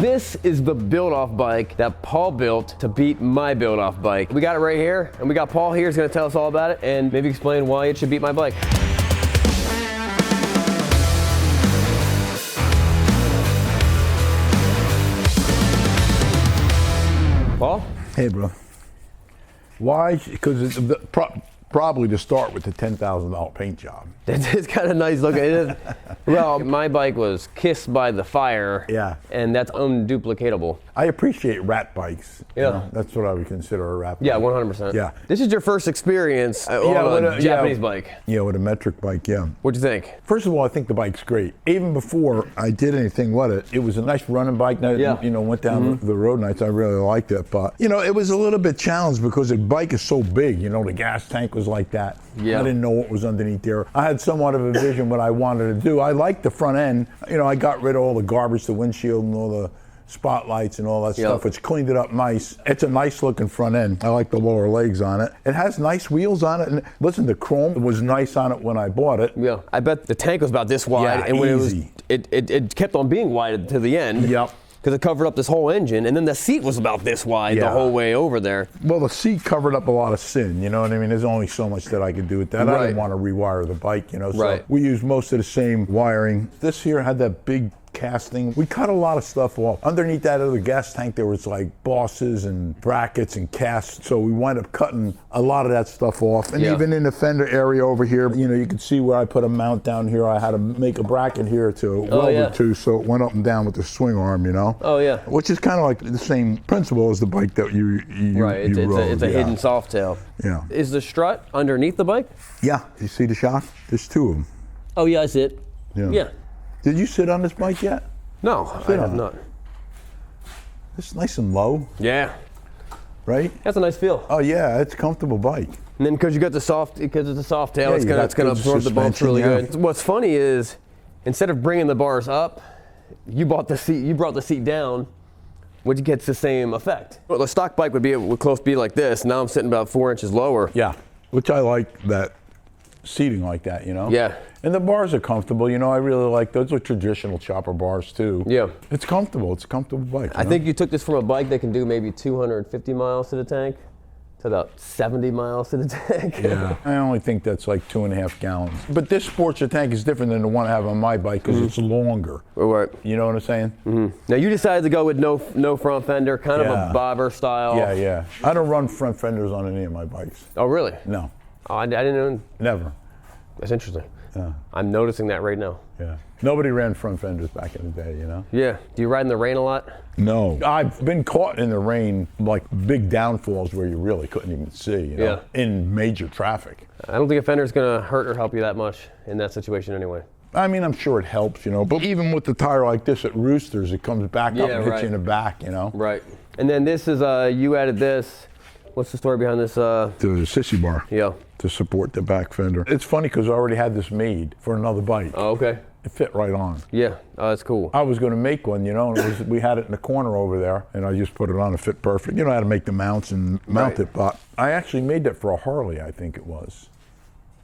This is the build-off bike that Paul built to beat my build-off bike. We got it right here, and we got Paul here. He's gonna tell us all about it and maybe explain why it should beat my bike. Paul? Hey, bro. Why? Because it's probably to start with the $10,000 paint job. It's got a nice look. It is. Well, my bike was kissed by the fire. Yeah. And that's unduplicatable. I appreciate rat bikes. Yeah. You know, that's what I would consider a rat bike. Yeah, 100%. Yeah. This is your first experience on a Japanese bike. Yeah, with a metric bike, yeah. What'd you think? First of all, I think the bike's great. Even before I did anything with it, it was a nice running bike. Yeah. You know, went down the road nights. I really liked it. But, you know, it was a little bit challenged because the bike is so big. You know, the gas tank was like that. Yeah. I didn't know what was underneath there. I had somewhat of a vision what I wanted to do. I liked the front end. You know, I got rid of all the garbage, the windshield and all the spotlights and all that stuff, which cleaned it up nice. It's a nice looking front end. I like the lower legs on it. It has nice wheels on it. And listen, the chrome was nice on it when I bought it. Yeah, I bet the tank was about this wide. Yeah, and when easy. It kept on being wide to the end. Yep. Because it covered up this whole engine, and then the seat was about this wide the whole way over there. Well, the seat covered up a lot of sin, you know what I mean? There's only so much that I could do with that. Right. I didn't want to rewire the bike, you know, so Right. we used most of the same wiring. This here had that big casting. We cut a lot of stuff off. Underneath that other gas tank, there was like bosses and brackets and casts, so we wind up cutting a lot of that stuff off. And even in the fender area over here, you know, you can see where I put a mount down here. I had to make a bracket here to weld it to, so it went up and down with the swing arm, you know? Oh, yeah. Which is kind of like the same principle as the bike that you Right, it's rode. a hidden soft tail. Yeah. Is the strut underneath the bike? Yeah, you see the shock? There's two of them. Oh, yeah, I see it. Yeah. Did you sit on this bike yet? No, I have not. It's nice and low, Yeah. right? That's a nice feel. Oh yeah, it's a comfortable bike. And then because it's a soft tail, Yeah, it's you gonna got good absorb the bumps suspension, really yeah. good. What's funny is, instead of bringing the bars up, you brought the seat down, which gets the same effect. Well, the stock bike would close to be like this. Now I'm sitting about 4 inches lower. Yeah, which I like that seating like that, you know? Yeah. And the bars are comfortable, you know, I really like those. Are traditional chopper bars too. Yeah. It's comfortable, it's a comfortable bike. I think you took this from a bike that can do maybe 250 miles to the tank to about 70 miles to the tank. Yeah, I only think that's like 2.5 gallons. But this Sportster tank is different than the one I have on my bike because it's longer. Right. You know what I'm saying? Now you decided to go with no front fender, kind of a bobber style. Yeah, yeah. I don't run front fenders on any of my bikes. Oh, really? No. Oh, I didn't know. Never. That's interesting. Yeah. I'm noticing that right now. Yeah. Nobody ran front fenders back in the day, you know? Yeah. Do you ride in the rain a lot? No. I've been caught in the rain, like big downfalls where you really couldn't even see, you know, in major traffic. I don't think a fender's gonna hurt or help you that much in that situation anyway. I mean, I'm sure it helps, you know, but even with the tire like this at Roosters, it comes back up and hits you in the back, you know? Right. And then this is, you added this. What's the story behind this? The sissy bar. Yeah. To support the back fender. It's funny because I already had this made for another bike. Oh, okay. It fit right on. Yeah, oh, that's cool. I was going to make one, you know, and we had it in the corner over there, and I just put it on. It fit perfect. You know how to make the mounts and mount it, but I actually made that for a Harley, I think it was.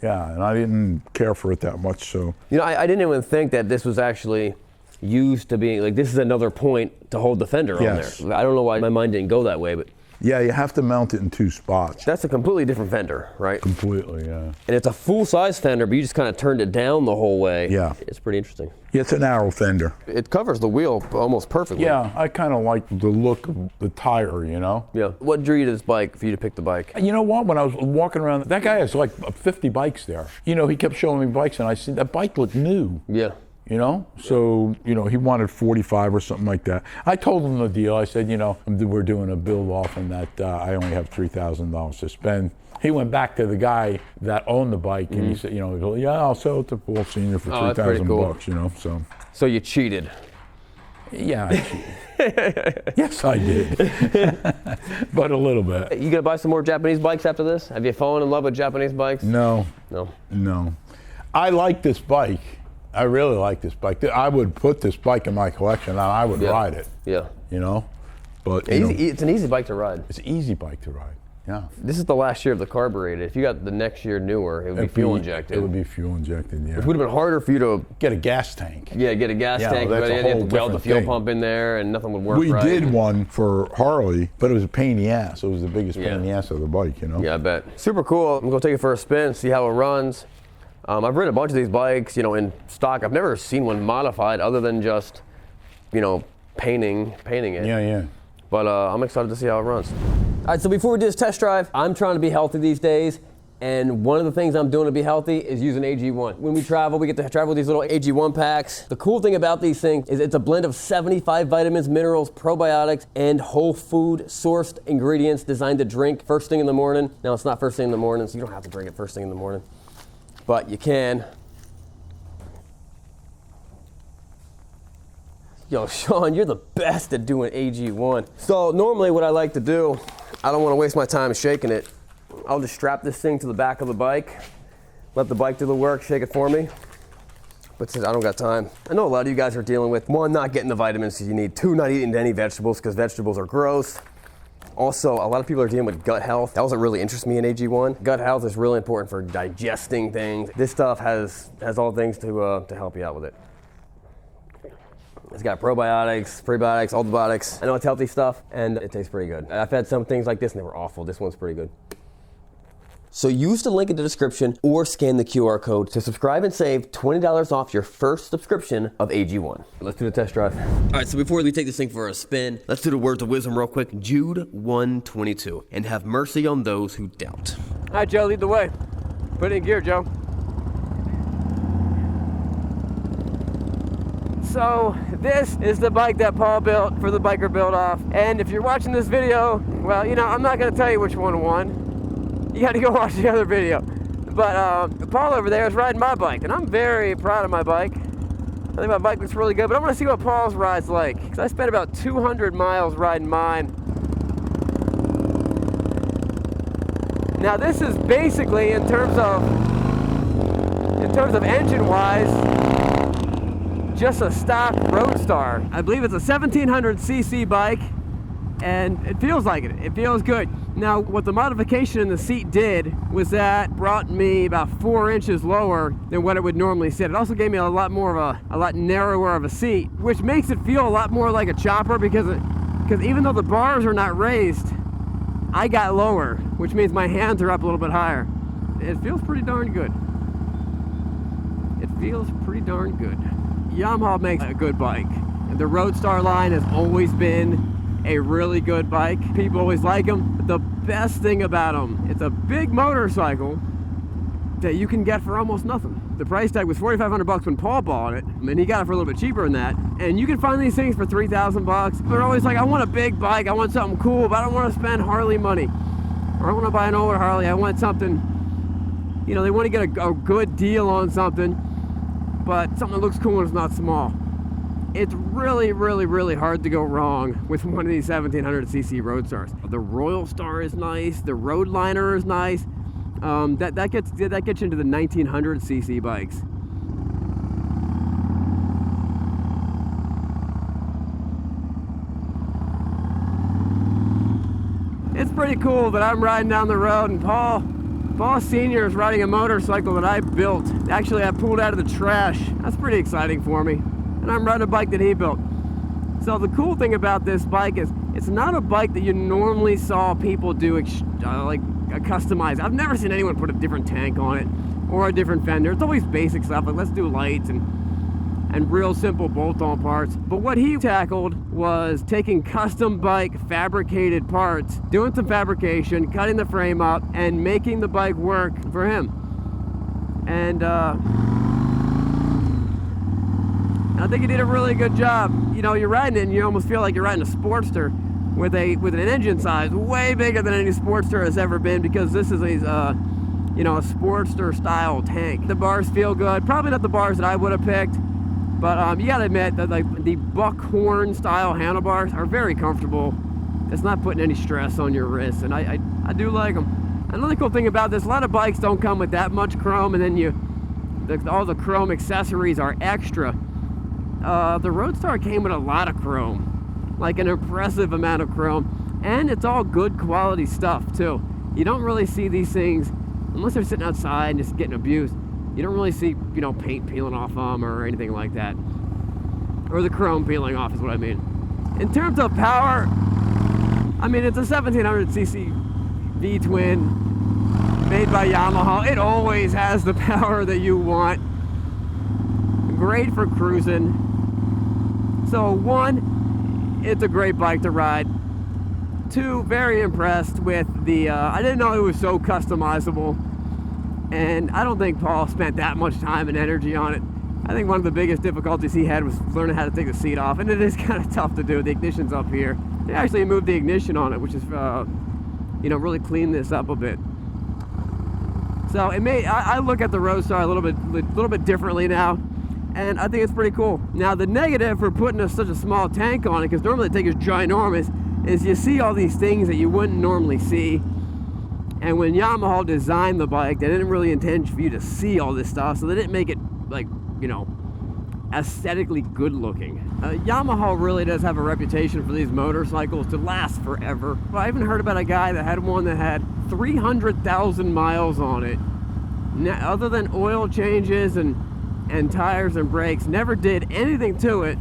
Yeah, and I didn't care for it that much, so. You know, I didn't even think that this was actually used to being, like, this is another point to hold the fender on there. I don't know why my mind didn't go that way, but. Yeah, you have to mount it in 2 spots. That's a completely different fender, right? Completely, yeah. And it's a full-size fender, but you just kind of turned it down the whole way. Yeah. It's pretty interesting. Yeah, it's a narrow fender. It covers the wheel almost perfectly. Yeah, I kind of like the look of the tire, you know? Yeah. What drew you to this bike for you to pick the bike? You know what? When I was walking around, that guy has like 50 bikes there. You know, he kept showing me bikes, and I said, that bike looked new. Yeah. You know, so, you know, he wanted 45 or something like that. I told him the deal. I said, you know, we're doing a build off and that I only have $3,000 to spend. He went back to the guy that owned the bike and he said, you know, yeah, I'll sell it to Paul Sr. for $3,000, you know, so. So you cheated. Yeah, I cheated. Yes, I did. But a little bit. You gonna buy some more Japanese bikes after this? Have you fallen in love with Japanese bikes? No. No. No. I like this bike. I really like this bike. I would put this bike in my collection and I would ride it. Yeah. You know? But It's an easy bike to ride. It's an easy bike to ride. Yeah. This is the last year of the carbureted. If you got the next year newer, it would be fuel injected. It would be fuel injected, yeah. It would have been harder for you to get a gas tank. get a gas tank, that's but a you whole had to weld the different fuel thing. pump in there and nothing would work We right. did one for Harley, but it was a pain in the ass. It was the biggest pain in the ass of the bike, you know? Yeah, I bet. Super cool. I'm gonna take it for a spin, see how it runs. I've ridden a bunch of these bikes, you know, in stock. I've never seen one modified other than just, you know, painting it. Yeah. But I'm excited to see how it runs. All right, so before we do this test drive, I'm trying to be healthy these days. And one of the things I'm doing to be healthy is using AG1. When we travel, we get to travel with these little AG1 packs. The cool thing about these things is it's a blend of 75 vitamins, minerals, probiotics, and whole food sourced ingredients designed to drink first thing in the morning. Now, it's not first thing in the morning, so you don't have to drink it first thing in the morning. But you can. Yo, Sean, you're the best at doing AG1. So normally what I like to do, I don't want to waste my time shaking it. I'll just strap this thing to the back of the bike, let the bike do the work, shake it for me. But since I don't got time, I know a lot of you guys are dealing with, one, not getting the vitamins you need, two, not eating any vegetables because vegetables are gross. Also, a lot of people are dealing with gut health. That was what really interests me in AG1. Gut health is really important for digesting things. This stuff has all things to help you out with it. It's got probiotics, prebiotics, all the biotics. I know it's healthy stuff, and it tastes pretty good. I've had some things like this, and they were awful. This one's pretty good. So use the link in the description or scan the QR code to subscribe and save $20 off your first subscription of AG1. Let's do the test drive. All right, so before we take this thing for a spin, let's do the words of wisdom real quick. Jude 1:22, and have mercy on those who doubt. All right, Joe, lead the way. Put it in gear, Joe. So this is the bike that Paul built for the Biker Build-Off. And if you're watching this video, well, you know, I'm not gonna tell you which one won. You gotta go watch the other video. But Paul over there is riding my bike, and I'm very proud of my bike. I think my bike looks really good, but I wanna see what Paul's ride's like. Because I spent about 200 miles riding mine. Now this is basically, in terms of engine-wise, just a stock Roadstar. I believe it's a 1700cc bike, and it feels like it. It feels good. Now, what the modification in the seat did was that brought me about 4 inches lower than what it would normally sit. It also gave me a lot narrower of a seat, which makes it feel a lot more like a chopper because even though the bars are not raised, I got lower, which means my hands are up a little bit higher. It feels pretty darn good. It feels pretty darn good. Yamaha makes a good bike. The Roadstar line has always been a really good bike. People always like them. But the best thing about them, it's a big motorcycle that you can get for almost nothing. The price tag was $4,500 when Paul bought it. I mean, he got it for a little bit cheaper than that. And you can find these things for $3,000. They're always like, I want a big bike, I want something cool, but I don't want to spend Harley money. Or I want to buy an older Harley, I want something, you know, they want to get a good deal on something, but something that looks cool and it's not small. It's really, really, really hard to go wrong with one of these 1700cc Roadstars. The Royal Star is nice. The Roadliner is nice. That gets you into the 1900cc bikes. It's pretty cool that I'm riding down the road and Paul Sr. is riding a motorcycle that I built. Actually, I pulled out of the trash. That's pretty exciting for me. And I'm riding a bike that he built. So the cool thing about this bike is it's not a bike that you normally saw people do customize. I've never seen anyone put a different tank on it or a different fender. It's always basic stuff, like let's do lights and real simple bolt-on parts. But what he tackled was taking custom bike fabricated parts, doing some fabrication, cutting the frame up, and making the bike work for him. And I think he did a really good job. You know, you're riding it and you almost feel like you're riding a Sportster with an engine size way bigger than any Sportster has ever been, because this is a Sportster style tank. The bars feel good. Probably not the bars that I would have picked, but you gotta admit that like the buckhorn style handlebars are very comfortable. It's not putting any stress on your wrists, and I do like them. Another cool thing about this, a lot of bikes don't come with that much chrome, and then all the chrome accessories are extra. The Roadstar came with a lot of chrome, like an impressive amount of chrome, and it's all good quality stuff too. You don't really see these things, unless they're sitting outside and just getting abused. You don't really see, you know, paint peeling off them or anything like that. Or the chrome peeling off is what I mean. In terms of power, I mean, it's a 1700cc V-twin made by Yamaha. It always has the power that you want. Great for cruising. So one, it's a great bike to ride. Two, very impressed with the, I didn't know it was so customizable. And I don't think Paul spent that much time and energy on it. I think one of the biggest difficulties he had was learning how to take the seat off. And it is kind of tough to do. The ignition's up here. They actually moved the ignition on it, which is, you know, really cleaned this up a bit. So it made, I look at the Roadstar a little bit differently now. And I think it's pretty cool. Now the negative for putting such a small tank on it, because normally the tank is ginormous, is you see all these things that you wouldn't normally see. And when Yamaha designed the bike, they didn't really intend for you to see all this stuff, so they didn't make it, like, you know, aesthetically good looking. Yamaha really does have a reputation for these motorcycles to last forever. Well, I even heard about a guy that had one that had 300,000 miles on it. Now, other than oil changes and tires and brakes, never did anything to it.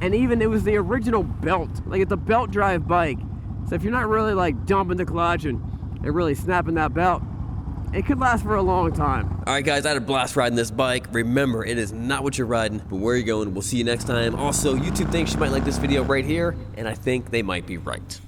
And even it was the original belt. Like, it's a belt drive bike. So if you're not really like dumping the clutch and really snapping that belt, it could last for a long time. All right, guys, I had a blast riding this bike. Remember, it is not what you're riding, but where you're going. We'll see you next time. Also, YouTube thinks you might like this video right here, and I think they might be right.